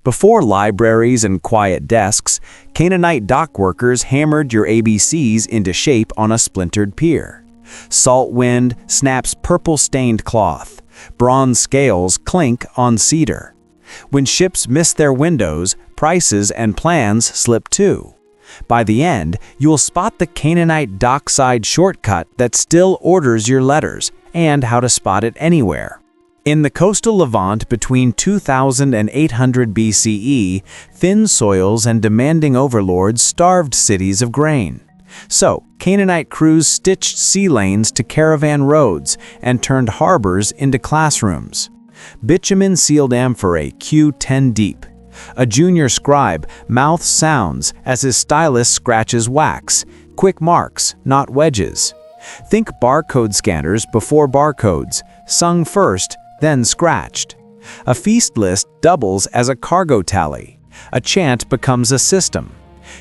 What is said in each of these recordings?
Before libraries and quiet desks, Canaanite dock workers hammered your ABCs into shape on a splintered pier. Salt wind snaps purple-stained cloth. Bronze scales clink on cedar. When ships miss their windows, prices and plans slip too. By the end, you'll spot the Canaanite dockside shortcut that still orders your letters, and how to spot it anywhere. In the coastal Levant between 2000 and 800 BCE, thin soils and demanding overlords starved cities of grain. So, Canaanite crews stitched sea lanes to caravan roads and turned harbors into classrooms. Bitumen sealed amphorae Q 10 deep. A junior scribe mouths sounds as his stylus scratches wax, quick marks, not wedges. Think barcode scanners before barcodes, sung first, then scratched. A feast list doubles as a cargo tally. A chant becomes a system.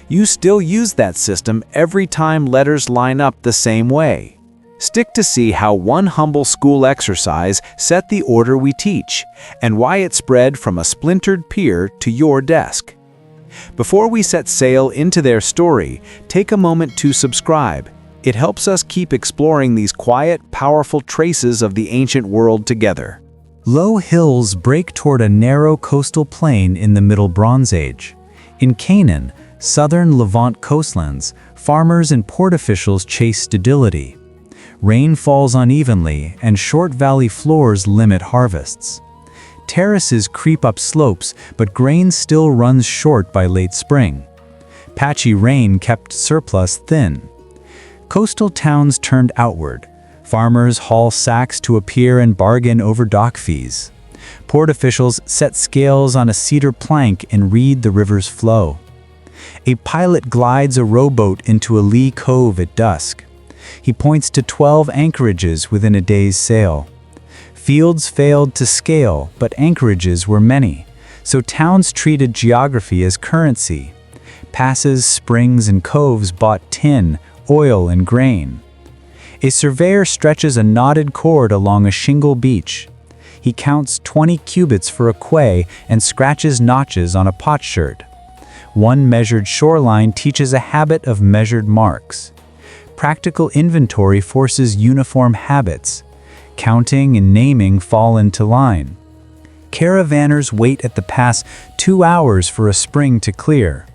You still use that system every time letters line up the same way. Stick to see how one humble school exercise set the order we teach, and why it spread from a splintered pier to your desk. Before we set sail into their story, take a moment to subscribe. It helps us keep exploring these quiet, powerful traces of the ancient world together. Low hills break toward a narrow coastal plain in the Middle Bronze Age. In Canaan, southern Levant coastlands, farmers and port officials chase stability. Rain falls unevenly, and short valley floors limit harvests. Terraces creep up slopes, but grain still runs short by late spring. Patchy rain kept surplus thin. Coastal towns turned outward. Farmers haul sacks to a pier and bargain over dock fees. Port officials set scales on a cedar plank and read the river's flow. A pilot glides a rowboat into a lee cove at dusk. He points to 12 anchorages within a day's sail. Fields failed to scale, but anchorages were many, so towns treated geography as currency. Passes, springs, and coves bought tin, oil, and grain. A surveyor stretches a knotted cord along a shingle beach. He counts 20 cubits for a quay and scratches notches on a potsherd. One measured shoreline teaches a habit of measured marks. Practical inventory forces uniform habits. Counting and naming fall into line. Caravanners wait at the pass 2 hours for a spring to clear.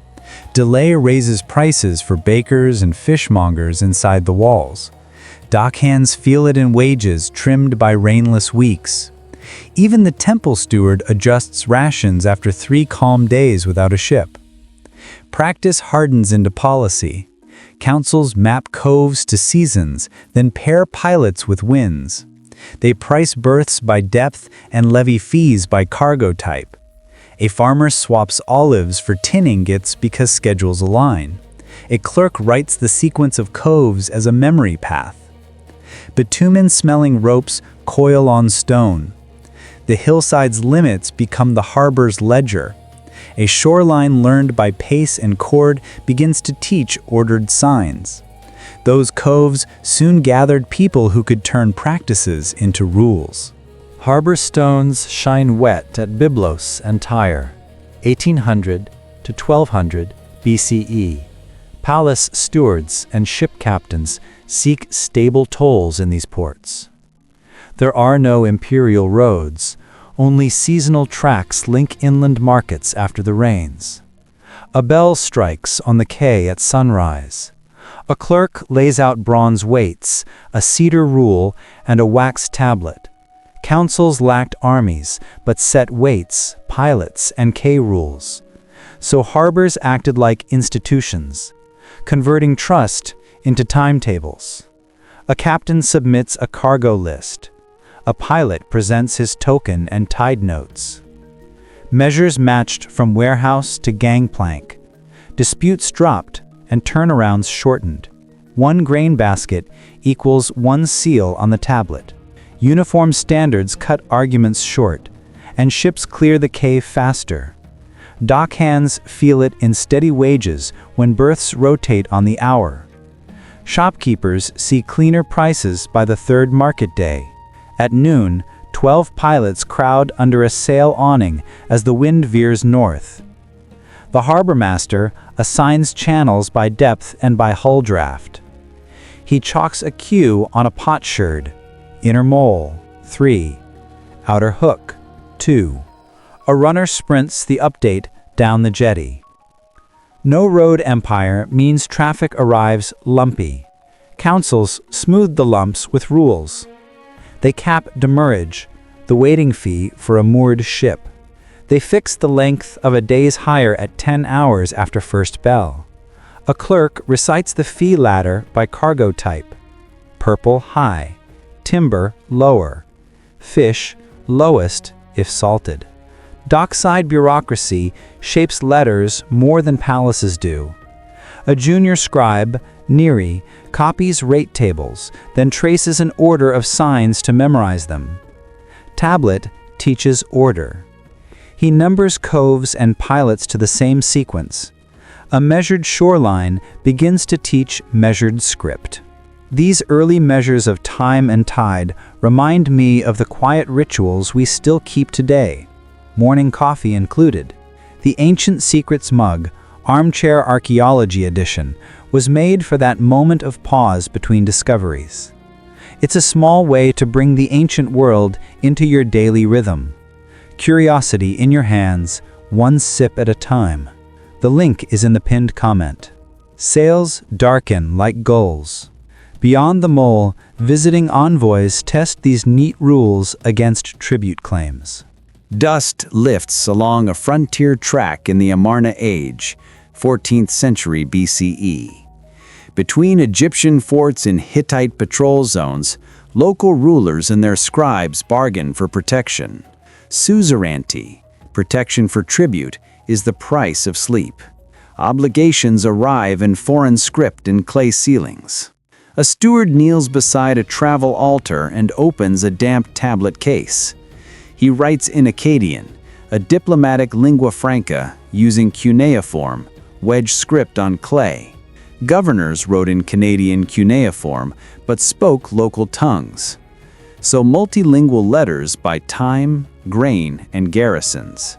Delay raises prices for bakers and fishmongers inside the walls. Dockhands feel it in wages trimmed by rainless weeks. Even the temple steward adjusts rations after 3 calm days without a ship. Practice hardens into policy. Councils map coves to seasons, then pair pilots with winds. They price berths by depth and levy fees by cargo type. A farmer swaps olives for tin ingots because schedules align. A clerk writes the sequence of coves as a memory path. Bitumen-smelling ropes coil on stone. The hillside's limits become the harbor's ledger. A shoreline learned by pace and chord begins to teach ordered signs. Those coves soon gathered people who could turn practices into rules. Harbor stones shine wet at Byblos and Tyre, 1800 to 1200 BCE. Palace stewards and ship captains seek stable tolls in these ports. There are no imperial roads. Only seasonal tracks link inland markets after the rains. A bell strikes on the quay at sunrise. A clerk lays out bronze weights, a cedar rule, and a wax tablet. Councils lacked armies, but set weights, pilots, and quay rules. So harbors acted like institutions, converting trust into timetables. A captain submits a cargo list. A pilot presents his token and tide notes. Measures matched from warehouse to gangplank. Disputes dropped and turnarounds shortened. 1 grain basket equals 1 seal on the tablet. Uniform standards cut arguments short, and ships clear the quay faster. Dockhands feel it in steady wages when berths rotate on the hour. Shopkeepers see cleaner prices by the 3rd market day. At noon, 12 pilots crowd under a sail awning as the wind veers north. The harbor master assigns channels by depth and by hull draft. He chalks a Q on a potsherd. Inner mole, 3. Outer hook, 2. A runner sprints the update down the jetty. No road empire means traffic arrives lumpy. Councils smooth the lumps with rules. They cap demurrage, the waiting fee for a moored ship. They fix the length of a day's hire at 10 hours after first bell. A clerk recites the fee ladder by cargo type. Purple high, timber lower, fish lowest if salted. Dockside bureaucracy shapes letters more than palaces do. A junior scribe, Neri, copies rate tables, then traces an order of signs to memorize them. Tablet teaches order. He numbers coves and pilots to the same sequence. A measured shoreline begins to teach measured script. These early measures of time and tide remind me of the quiet rituals we still keep today, morning coffee included. The Ancient Secrets mug, Armchair Archaeology edition, was made for that moment of pause between discoveries. It's a small way to bring the ancient world into your daily rhythm. Curiosity in your hands, one sip at a time. The link is in the pinned comment. Sails darken like gulls. Beyond the mole, visiting envoys test these neat rules against tribute claims. Dust lifts along a frontier track in the Amarna Age, 14th century BCE. Between Egyptian forts and Hittite patrol zones, local rulers and their scribes bargain for protection. Suzerainty, protection for tribute, is the price of sleep. Obligations arrive in foreign script and clay ceilings. A steward kneels beside a travel altar and opens a damp tablet case. He writes in Akkadian, a diplomatic lingua franca using cuneiform, wedge script on clay. Governors wrote in Canadian cuneiform, but spoke local tongues. So multilingual letters by time, grain, and garrisons.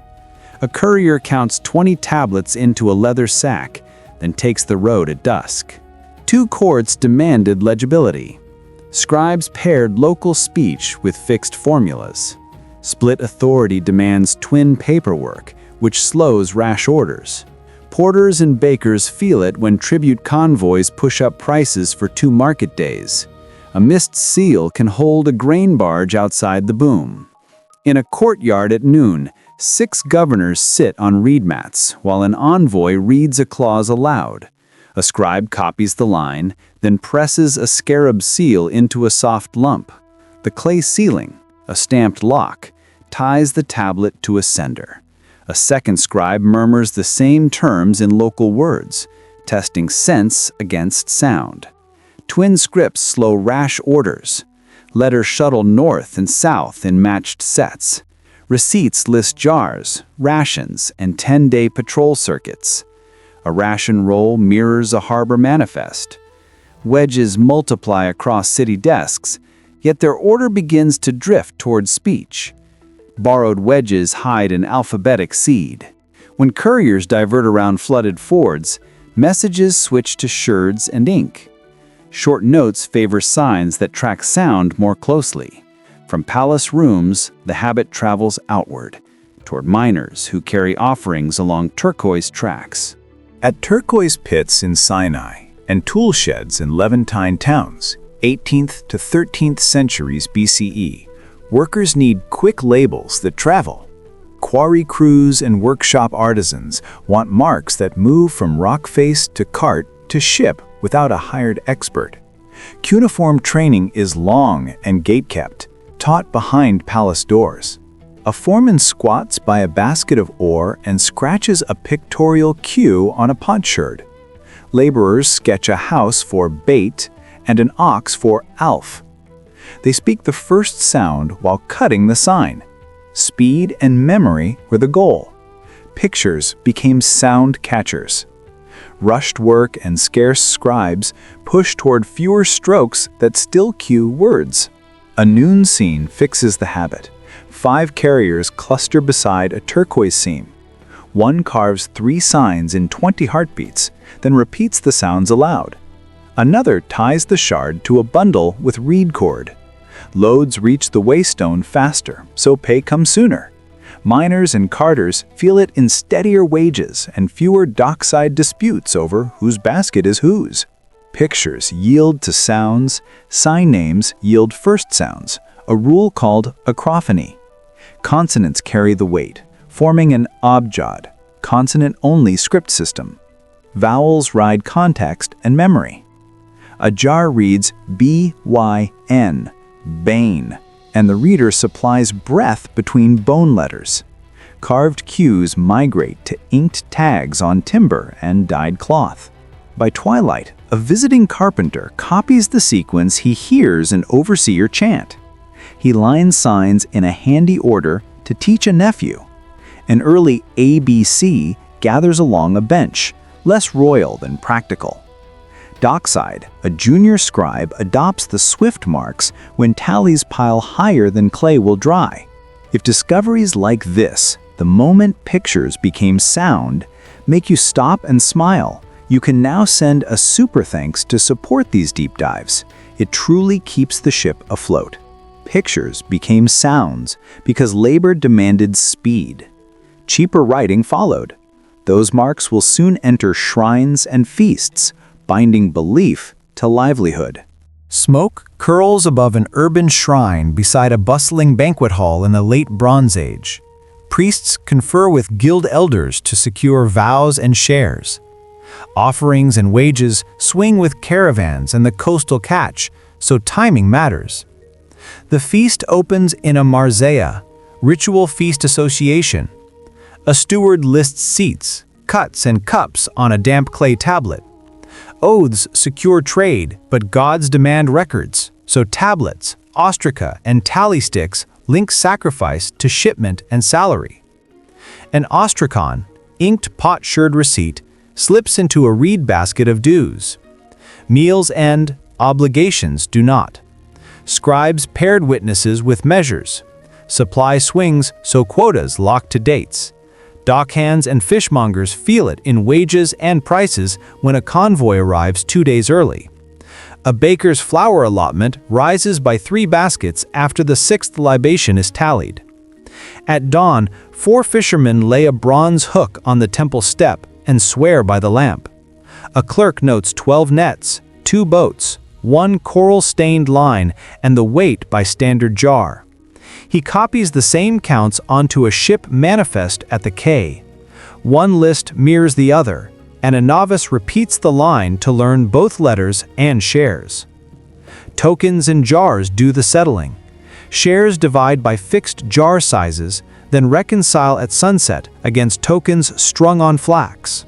A courier counts 20 tablets into a leather sack, then takes the road at dusk. 2 courts demanded legibility. Scribes paired local speech with fixed formulas. Split authority demands twin paperwork, which slows rash orders. Porters and bakers feel it when tribute convoys push up prices for 2 market days. A missed seal can hold a grain barge outside the boom. In a courtyard at noon, 6 governors sit on reed mats, while an envoy reads a clause aloud. A scribe copies the line, then presses a scarab seal into a soft lump. The clay ceiling, a stamped lock, ties the tablet to a sender. A second scribe murmurs the same terms in local words, testing sense against sound. Twin scripts slow rash orders. Letters shuttle north and south in matched sets. Receipts list jars, rations, and 10-day patrol circuits. A ration roll mirrors a harbor manifest. Wedges multiply across city desks, yet their order begins to drift toward speech. Borrowed wedges hide an alphabetic seed. When couriers divert around flooded fords, messages switch to sherds and ink. Short notes favor signs that track sound more closely. From palace rooms, the habit travels outward, toward miners who carry offerings along turquoise tracks. At turquoise pits in Sinai and tool sheds in Levantine towns, 18th to 13th centuries BCE, workers need quick labels that travel. Quarry crews and workshop artisans want marks that move from rock face to cart to ship without a hired expert. Cuneiform training is long and gate-kept, taught behind palace doors. A foreman squats by a basket of ore and scratches a pictorial Q on a potsherd. Laborers sketch a house for bait and an ox for alf. They speak the first sound while cutting the sign. Speed and memory were the goal. Pictures became sound catchers. Rushed work and scarce scribes push toward fewer strokes that still cue words. A noon scene fixes the habit. 5 carriers cluster beside a turquoise seam. One carves 3 signs in 20 heartbeats, then repeats the sounds aloud. Another ties the shard to a bundle with reed cord. Loads reach the waystone faster, so pay comes sooner. Miners and carters feel it in steadier wages and fewer dockside disputes over whose basket is whose. Pictures yield to sounds, sign names yield first sounds, a rule called acrophony. Consonants carry the weight, forming an abjad, consonant-only script system. Vowels ride context and memory. A jar reads B-Y-N, bane, and the reader supplies breath between bone letters. Carved cues migrate to inked tags on timber and dyed cloth. By twilight, a visiting carpenter copies the sequence he hears an overseer chant. He lines signs in a handy order to teach a nephew. An early ABC gathers along a bench, less royal than practical. Dockside, a junior scribe adopts the swift marks when tallies pile higher than clay will dry. If discoveries like this, the moment pictures became sound, make you stop and smile, you can now send a super thanks to support these deep dives. It truly keeps the ship afloat. Pictures became sounds because labor demanded speed. Cheaper writing followed. Those marks will soon enter shrines and feasts, binding belief to livelihood. Smoke curls above an urban shrine beside a bustling banquet hall in the late Bronze Age. Priests confer with guild elders to secure vows and shares. Offerings and wages swing with caravans and the coastal catch, so timing matters. The feast opens in a marzea, ritual feast association. A steward lists seats, cuts, and cups on a damp clay tablet. Oaths secure trade, but gods demand records, so tablets, ostraca, and tally sticks link sacrifice to shipment and salary. An ostracon, inked potsherd receipt, slips into a reed basket of dues. Meals end, obligations do not. Scribes paired witnesses with measures. Supply swings, so quotas lock to dates. Dockhands and fishmongers feel it in wages and prices when a convoy arrives 2 days early. A baker's flour allotment rises by 3 baskets after the 6th libation is tallied. At dawn, 4 fishermen lay a bronze hook on the temple step and swear by the lamp. A clerk notes 12 nets, 2 boats, 1 coral-stained line, and the weight by standard jar. He copies the same counts onto a ship manifest at the quay. One list mirrors the other, and a novice repeats the line to learn both letters and shares. Tokens and jars do the settling. Shares divide by fixed jar sizes, then reconcile at sunset against tokens strung on flax.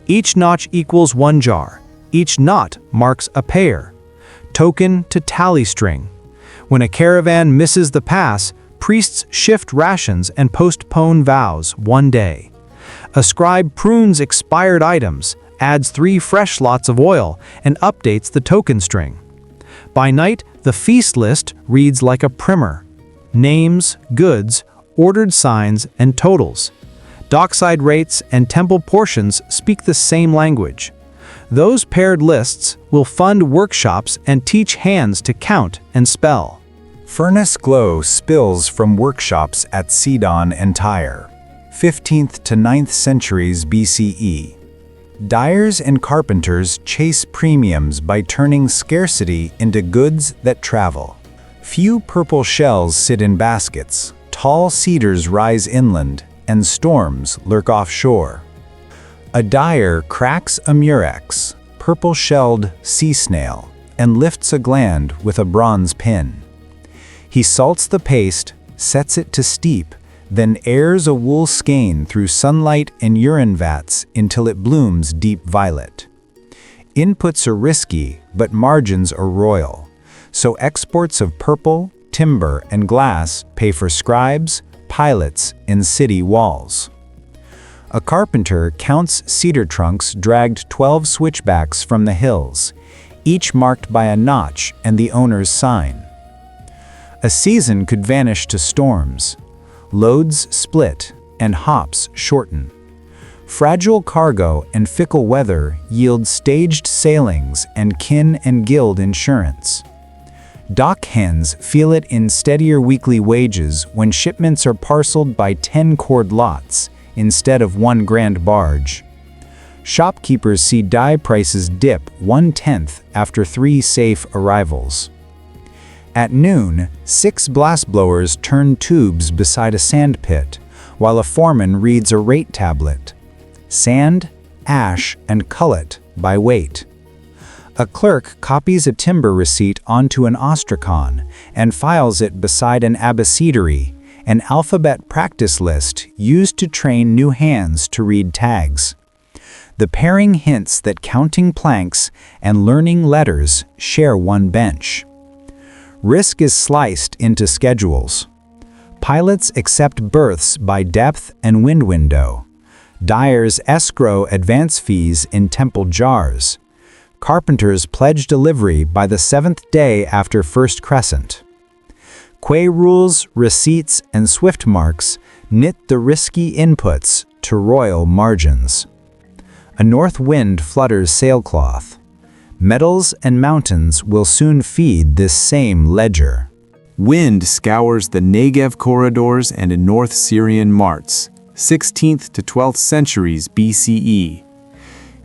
Each notch equals 1 jar. Each knot marks a pair. Token to tally string. When a caravan misses the pass, priests shift rations and postpone vows 1 day. A scribe prunes expired items, adds 3 fresh lots of oil, and updates the token string. By night, the feast list reads like a primer. Names, goods, ordered signs, and totals. Dockside rates and temple portions speak the same language. Those paired lists will fund workshops and teach hands to count and spell. Furnace glow spills from workshops at Sidon and Tyre, 15th to 9th centuries BCE. Dyers and carpenters chase premiums by turning scarcity into goods that travel. Few purple shells sit in baskets, tall cedars rise inland, and storms lurk offshore. A dyer cracks a murex, purple-shelled sea snail, and lifts a gland with a bronze pin. He salts the paste, sets it to steep, then airs a wool skein through sunlight and urine vats until it blooms deep violet. Inputs are risky, but margins are royal, so exports of purple, timber, and glass pay for scribes, pilots, and city walls. A carpenter counts cedar trunks dragged 12 switchbacks from the hills, each marked by a notch and the owner's sign. A season could vanish to storms. Loads split and hops shorten. Fragile cargo and fickle weather yield staged sailings and kin and guild insurance. Dock hands feel it in steadier weekly wages when shipments are parceled by 10-cord lots instead of one grand barge. Shopkeepers see dye prices dip 1/10 after 3 safe arrivals. At noon, 6 blastblowers turn tubes beside a sand pit, while a foreman reads a rate tablet. Sand, ash, and cullet by weight. A clerk copies a timber receipt onto an ostracon and files it beside an abecedory, an alphabet practice list used to train new hands to read tags. The pairing hints that counting planks and learning letters share one bench. Risk is sliced into schedules. Pilots accept berths by depth and wind window. Dyers escrow advance fees in temple jars. Carpenters pledge delivery by the 7th day after first crescent. Quay rules, receipts, and swift marks knit the risky inputs to royal margins. A north wind flutters sailcloth. Metals and mountains will soon feed this same ledger. Wind scours the Negev corridors and in North Syrian marts, 16th to 12th centuries BCE.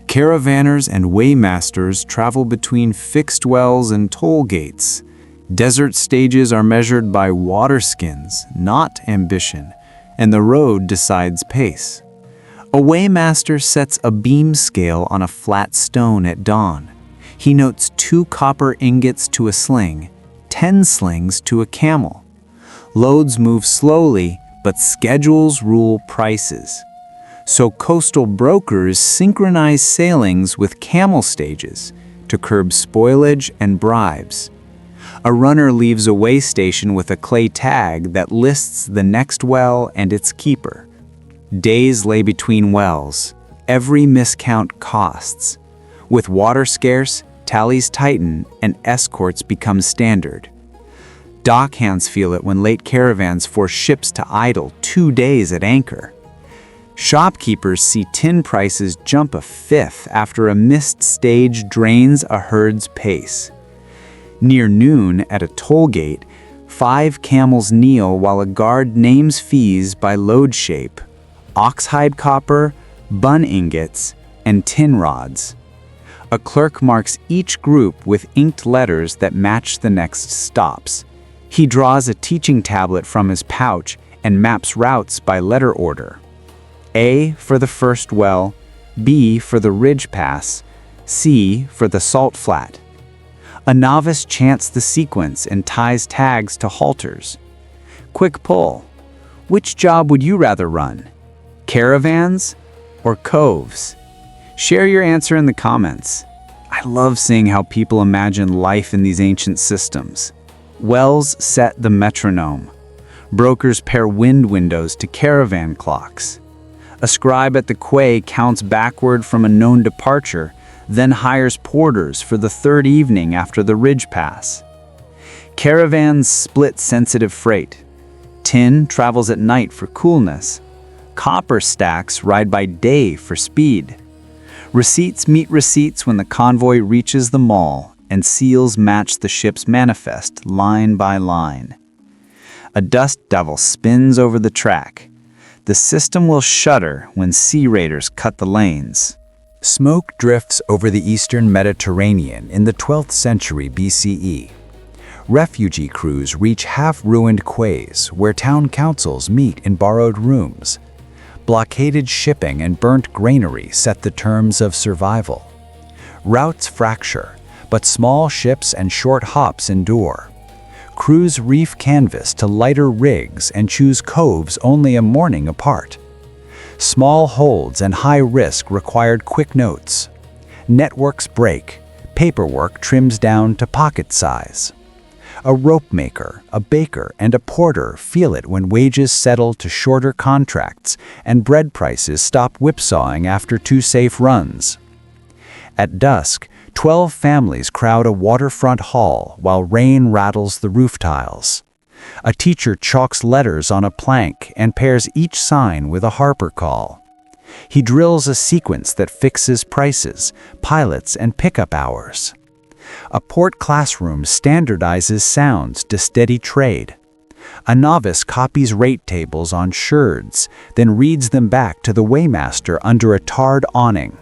Caravanners and waymasters travel between fixed wells and toll gates. Desert stages are measured by water skins, not ambition, and the road decides pace. A waymaster sets a beam scale on a flat stone at dawn. He notes 2 copper ingots to a sling, 10 slings to a camel. Loads move slowly, but schedules rule prices. So coastal brokers synchronize sailings with camel stages to curb spoilage and bribes. A runner leaves a way station with a clay tag that lists the next well and its keeper. Days lay between wells. Every miscount costs. With water scarce, tallies tighten and escorts become standard. Dock hands feel it when late caravans force ships to idle 2 days at anchor. Shopkeepers see tin prices jump a fifth after a missed stage drains a herd's pace. Near noon at a toll gate, 5 camels kneel while a guard names fees by load shape: oxhide copper, bun ingots, and tin rods. A clerk marks each group with inked letters that match the next stops. He draws a teaching tablet from his pouch and maps routes by letter order. A for the first well, B for the ridge pass, C for the salt flat. A novice chants the sequence and ties tags to halters. Quick pull. Which job would you rather run? Caravans or coves? Share your answer in the comments. I love seeing how people imagine life in these ancient systems. Wells set the metronome. Brokers pair wind windows to caravan clocks. A scribe at the quay counts backward from a known departure, then hires porters for the 3rd evening after the ridge pass. Caravans split sensitive freight. Tin travels at night for coolness. Copper stacks ride by day for speed. Receipts meet receipts when the convoy reaches the mall, and seals match the ship's manifest line by line. A dust devil spins over the track. The system will shudder when sea raiders cut the lanes. Smoke drifts over the eastern Mediterranean in the 12th century BCE. Refugee crews reach half-ruined quays where town councils meet in borrowed rooms. Blockaded shipping and burnt granary set the terms of survival. Routes fracture, but small ships and short hops endure. Crews reef canvas to lighter rigs and choose coves only a morning apart. Small holds and high risk required quick notes. Networks break, paperwork trims down to pocket size. A rope maker, a baker, and a porter feel it when wages settle to shorter contracts and bread prices stop whipsawing after 2 safe runs. At dusk, 12 families crowd a waterfront hall while rain rattles the roof tiles. A teacher chalks letters on a plank and pairs each sign with a Harper call. He drills a sequence that fixes prices, pilots, and pickup hours. A port classroom standardizes sounds to steady trade. A novice copies rate tables on sherds, then reads them back to the weighmaster under a tarred awning.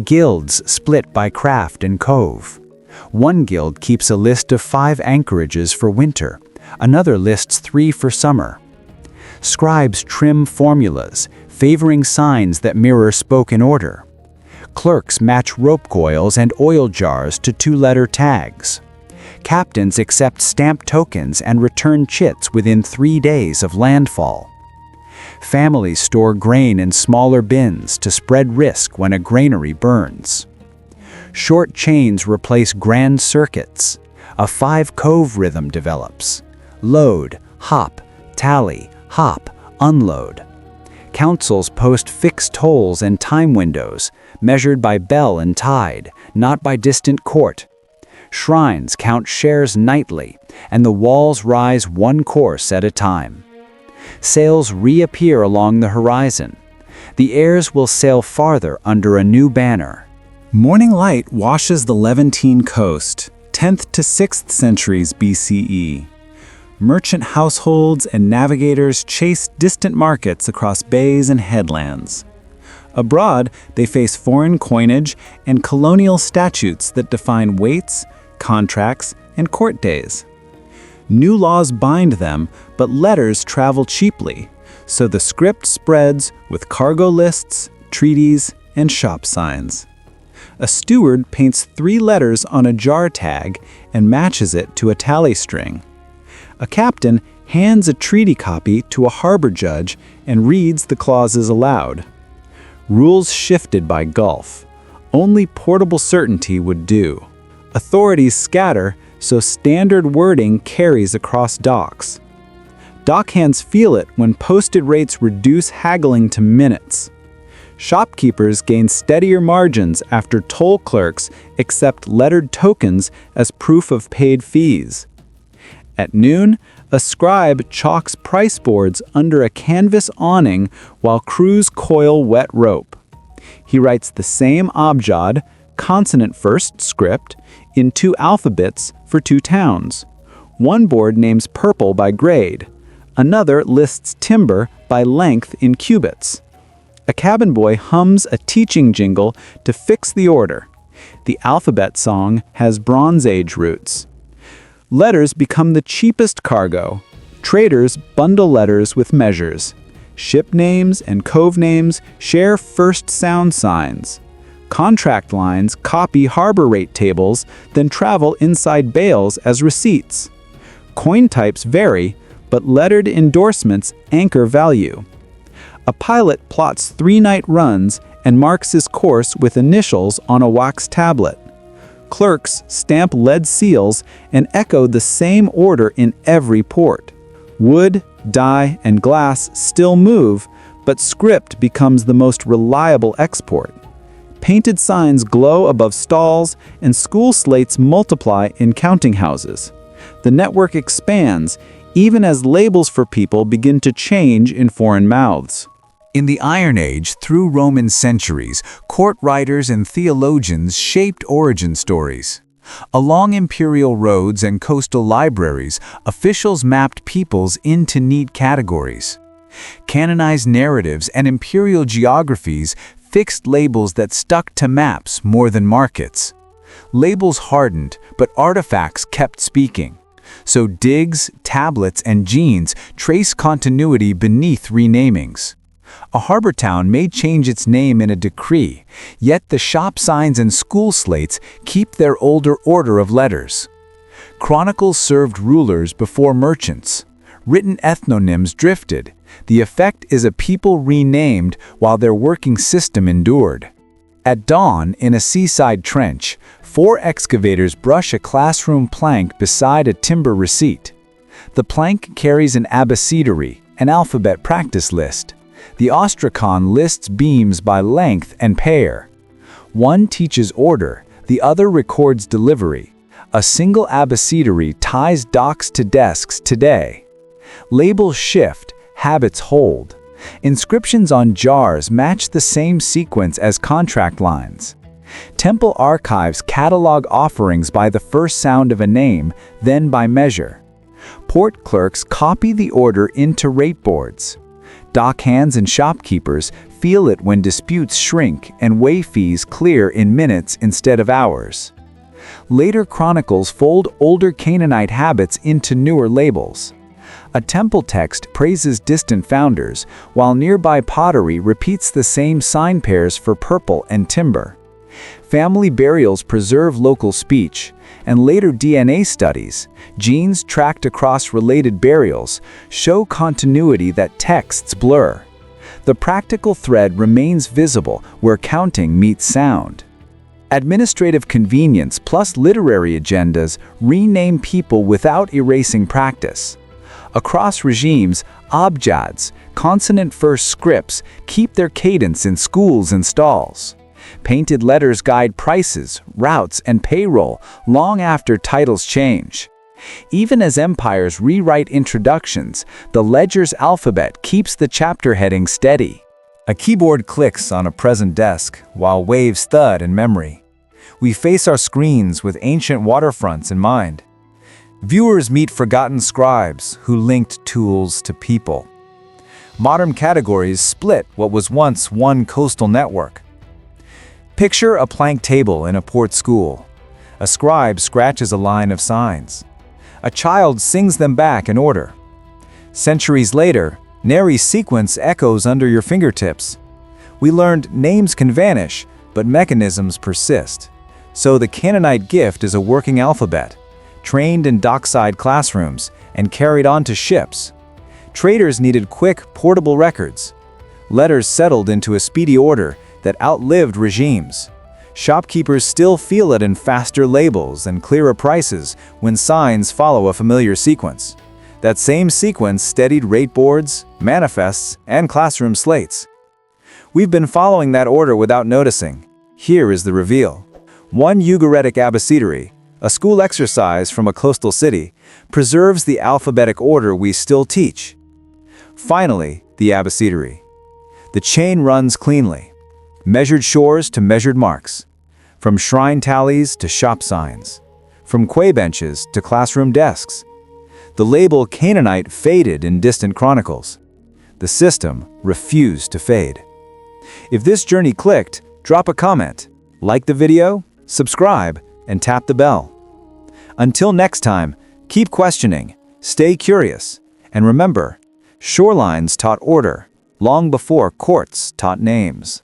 Guilds split by craft and cove. One guild keeps a list of 5 anchorages for winter, another lists 3 for summer. Scribes trim formulas, favoring signs that mirror spoken order. Clerks match rope coils and oil jars to 2-letter tags. Captains accept stamp tokens and return chits within 3 days of landfall. Families store grain in smaller bins to spread risk when a granary burns. Short chains replace grand circuits. A 5-cove rhythm develops. Load, hop, tally, hop, unload. Councils post fixed tolls and time windows, measured by bell and tide, not by distant court. Shrines count shares nightly, and the walls rise 1 course at a time. Sails reappear along the horizon. The heirs will sail farther under a new banner. Morning light washes the Levantine coast, 10th to 6th centuries BCE. Merchant households and navigators chase distant markets across bays and headlands. Abroad, they face foreign coinage and colonial statutes that define weights, contracts, and court days. New laws bind them, but letters travel cheaply, so the script spreads with cargo lists, treaties, and shop signs. A steward paints 3 letters on a jar tag and matches it to a tally string. A captain hands a treaty copy to a harbor judge and reads the clauses aloud. Rules shifted by Gulf. Only portable certainty would do. Authorities scatter, so standard wording carries across docks. Dockhands feel it when posted rates reduce haggling to minutes. Shopkeepers gain steadier margins after toll clerks accept lettered tokens as proof of paid fees. At noon, a scribe chalks price boards under a canvas awning while crews coil wet rope. He writes the same abjad, consonant-first script, in 2 alphabets for 2 towns. One board names purple by grade. Another lists timber by length in cubits. A cabin boy hums a teaching jingle to fix the order. The alphabet song has Bronze Age roots. Letters become the cheapest cargo. Traders bundle letters with measures. Ship names and cove names share first sound signs. Contract lines copy harbor rate tables, then travel inside bales as receipts. Coin types vary, but lettered endorsements anchor value. A pilot plots 3-night runs and marks his course with initials on a wax tablet. Clerks stamp lead seals and echo the same order in every port. Wood, dye, and glass still move, but script becomes the most reliable export. Painted signs glow above stalls, and school slates multiply in counting houses. The network expands, even as labels for people begin to change in foreign mouths. In the Iron Age, through Roman centuries, court writers and theologians shaped origin stories. Along imperial roads and coastal libraries, officials mapped peoples into neat categories. Canonized narratives and imperial geographies fixed labels that stuck to maps more than markets. Labels hardened, but artifacts kept speaking. So digs, tablets, and genes trace continuity beneath renamings. A harbor town may change its name in a decree, yet the shop signs and school slates keep their older order of letters. Chronicles served rulers before merchants. Written ethnonyms drifted. The effect is a people renamed while their working system endured. At dawn, in a seaside trench, 4 excavators brush a classroom plank beside a timber receipt. The plank carries an abecedary, an alphabet practice list. The ostracon lists beams by length and pair. One teaches order, the other records delivery. A single abecedary ties docks to desks today. Labels shift, habits hold. Inscriptions on jars match the same sequence as contract lines. Temple archives catalog offerings by the first sound of a name, then by measure. Port clerks copy the order into rate boards. Dock hands and shopkeepers feel it when disputes shrink and weigh fees clear in minutes instead of hours. Later chronicles fold older Canaanite habits into newer labels. A temple text praises distant founders, while nearby pottery repeats the same sign pairs for purple and timber. Family burials preserve local speech, and later DNA studies, genes tracked across related burials, show continuity that texts blur. The practical thread remains visible where counting meets sound. Administrative convenience plus literary agendas rename people without erasing practice. Across regimes, abjads, consonant-first scripts, keep their cadence in schools and stalls. Painted letters guide prices, routes, and payroll long after titles change. Even as empires rewrite introductions, the ledger's alphabet keeps the chapter heading steady. A keyboard clicks on a present desk, while waves thud in memory. We face our screens with ancient waterfronts in mind. Viewers meet forgotten scribes who linked tools to people. Modern categories split what was once one coastal network. Picture a plank table in a port school. A scribe scratches a line of signs. A child sings them back in order. Centuries later, nary sequence echoes under your fingertips. We learned names can vanish, but mechanisms persist. So the Canaanite gift is a working alphabet, trained in dockside classrooms and carried onto ships. Traders needed quick, portable records. Letters settled into a speedy order that outlived regimes. Shopkeepers still feel it in faster labels and clearer prices when signs follow a familiar sequence. That same sequence steadied rate boards, manifests, and classroom slates. We've been following that order without noticing. Here is the reveal. One Ugaritic abecedary, a school exercise from a coastal city, preserves the alphabetic order we still teach. Finally, the abecedary. The chain runs cleanly. Measured shores to measured marks. From shrine tallies to shop signs. From quay benches to classroom desks. The label Canaanite faded in distant chronicles. The system refused to fade. If this journey clicked, drop a comment, like the video, subscribe, and tap the bell. Until next time, keep questioning, stay curious, and remember, shorelines taught order long before courts taught names.